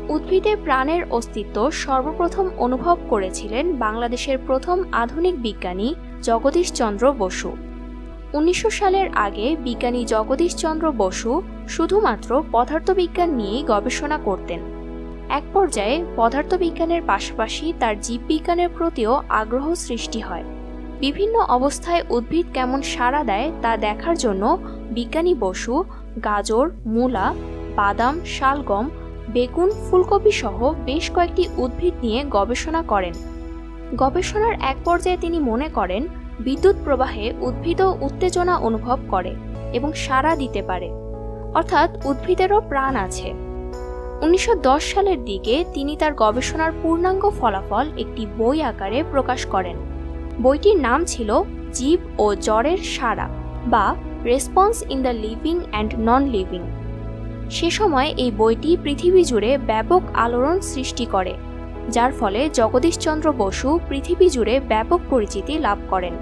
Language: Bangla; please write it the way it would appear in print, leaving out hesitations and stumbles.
উদ্ভিদে প্রাণের অস্তিত্ব সর্বপ্রথম অনুভব করেছিলেন বাংলাদেশের প্রথম আধুনিক বিজ্ঞানী জগদীশচন্দ্র বসু। 1900 সালের আগে বিজ্ঞানী জগদীশচন্দ্র বসু শুধুমাত্র পদার্থবিজ্ঞান নিয়েই গবেষণা করতেন। এক পর্যায়ে পদার্থবিজ্ঞানের পাশাপাশি তার জীববিজ্ঞানের প্রতিও আগ্রহ সৃষ্টি হয়। বিভিন্ন অবস্থায় উদ্ভিদ কেমন সাড়া দেয় তা দেখার জন্য বিজ্ঞানী বসু গাজর, মূলা, বাদাম, শালগম, বেগুন, ফুলকপি সহ বেশ কয়েকটি উদ্ভিদ নিয়ে গবেষণা করেন। গবেষণার এক পর্যায়ে তিনি মনে করেন বিদ্যুৎ প্রবাহে উদ্ভিদও উত্তেজনা অনুভব করে এবং সাড়া দিতে পারে, অর্থাৎ উদ্ভিদেরও প্রাণ আছে। 1910 সালের দিকে তিনি তার গবেষণার পূর্ণাঙ্গ ফলাফল একটি বই আকারে প্রকাশ করেন। বইটির নাম ছিল জীব ও জড়ের সাড়া বা response in the living and non living. সে সময় এই বইটি পৃথিবী জুড়ে ব্যাপক আলোড়ন সৃষ্টি করে, যার ফলে জগদীশচন্দ্র বসু পৃথিবী জুড়ে ব্যাপক পরিচিতি লাভ করেন।